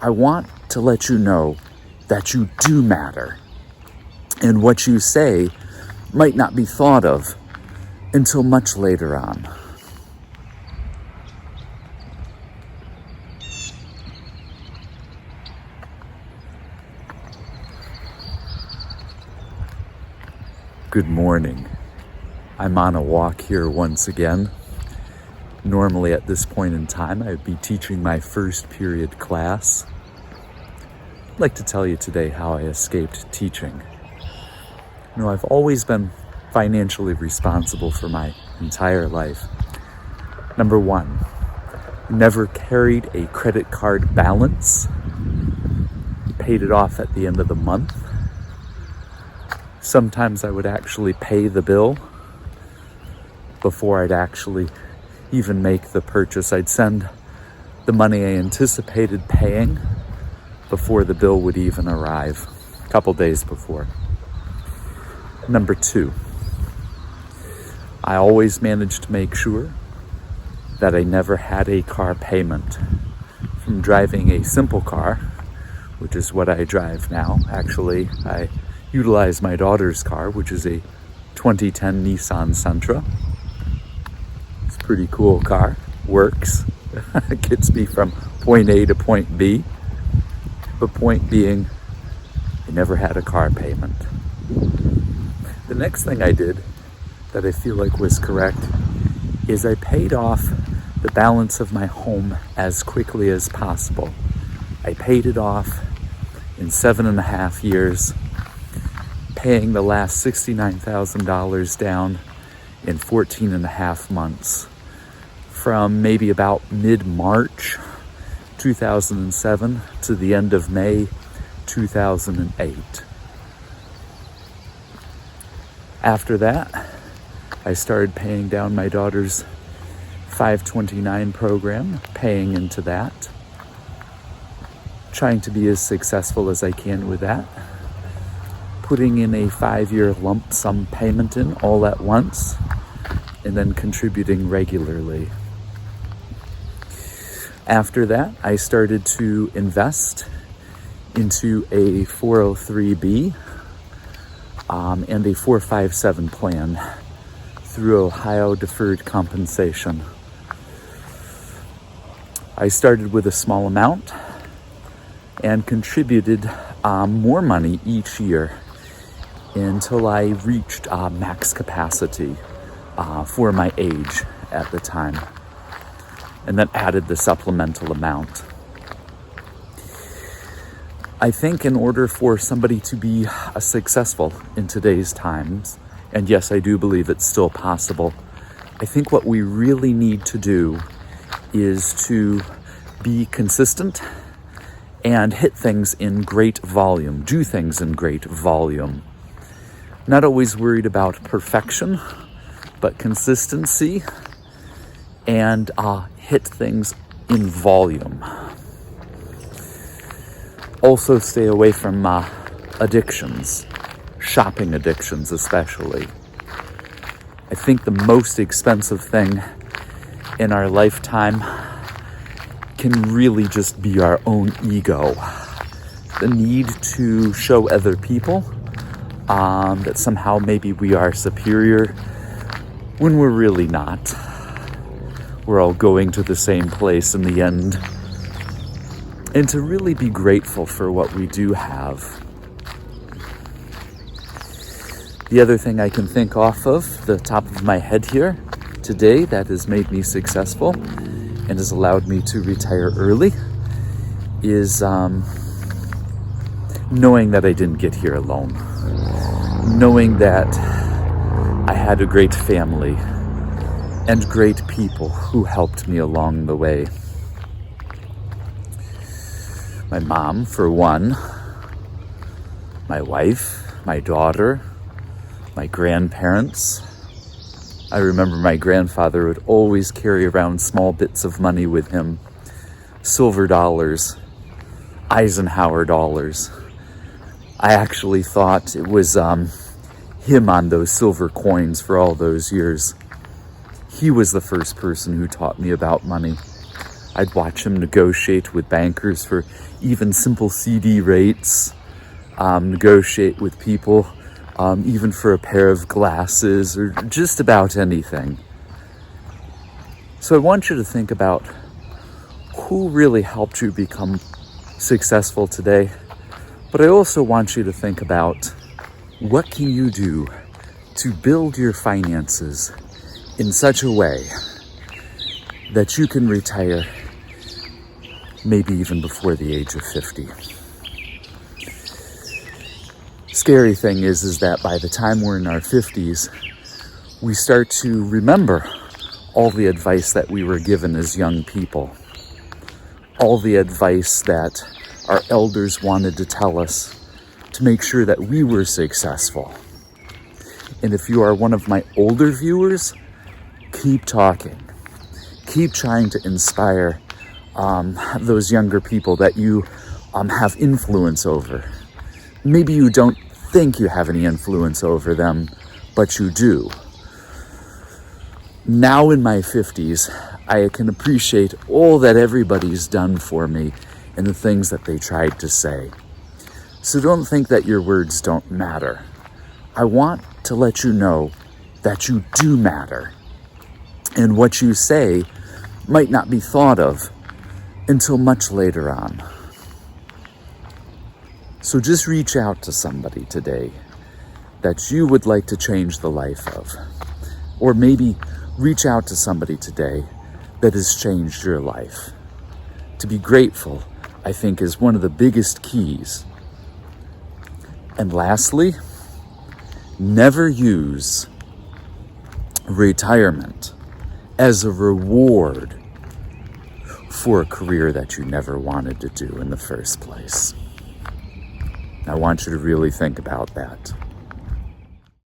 I want to let you know that you do matter, and what you say might not be thought of until much later on. Good morning. I'm on a walk here once again. Normally at this point in time, I'd be teaching my first period class. I'd like to tell you today how I escaped teaching. I've always been financially responsible for my entire life. Number one, never carried a credit card balance. Paid it off at the end of the month. Sometimes I would actually pay the bill before I'd actually even make the purchase. I'd send the money I anticipated paying before the bill would even arrive, a couple days before. Number two, I always managed to make sure that I never had a car payment. From driving a simple car, which is what I drive now. Actually, I utilize my daughter's car, which is a 2010 Nissan Sentra. It's a pretty cool car, works. It gets me from point A to point B. But point being, I never had a car payment. The next thing I did that I feel like was correct is I paid off the balance of my home as quickly as possible. I paid it off in 7.5 years, paying the last $69,000 down in 14.5 months. From maybe about mid-March 2007 to the end of May 2008. After that, I started paying down my daughter's 529 program, paying into that, trying to be as successful as I can with that, putting in a 5-year lump sum payment in all at once, and then contributing regularly. After that, I started to invest into a 403B and a 457 plan through Ohio Deferred Compensation. I started with a small amount and contributed more money each year until I reached max capacity for my age at the time, and then added the supplemental amount. I think in order for somebody to be successful in today's times, and yes, I do believe it's still possible, I think what we really need to do is to be consistent and hit things in great volume, do things in great volume. Not always worried about perfection, but consistency, and hit things in volume. Also stay away from addictions, shopping addictions especially. I think the most expensive thing in our lifetime can really just be our own ego. The need to show other people that somehow maybe we are superior when we're really not. We're all going to the same place in the end. And to really be grateful for what we do have. The other thing I can think off of the top of my head here today that has made me successful and has allowed me to retire early is knowing that I didn't get here alone. Knowing that I had a great family and great people who helped me along the way. My mom, for one, my wife, my daughter, my grandparents. I remember my grandfather would always carry around small bits of money with him. Silver dollars, Eisenhower dollars. I actually thought it was him on those silver coins for all those years. He was the first person who taught me about money. I'd watch him negotiate with bankers for even simple CD rates, negotiate with people, even for a pair of glasses or just about anything. So I want you to think about who really helped you become successful today, but I also want you to think about what can you do to build your finances in such a way that you can retire maybe even before the age of 50. Scary thing is that by the time we're in our 50s, we start to remember all the advice that we were given as young people, all the advice that our elders wanted to tell us to make sure that we were successful. And if you are one of my older viewers, keep talking. Keep trying to inspire those younger people that you have influence over. Maybe you don't think you have any influence over them, but you do. Now in my 50s, I can appreciate all that everybody's done for me and the things that they tried to say. So don't think that your words don't matter. I want to let you know that you do matter. And what you say might not be thought of until much later on. So just reach out to somebody today that you would like to change the life of. Or maybe reach out to somebody today that has changed your life. To be grateful, I think, is one of the biggest keys. And lastly, never use retirement as a reward for a career that you never wanted to do in the first place. I want you to really think about that.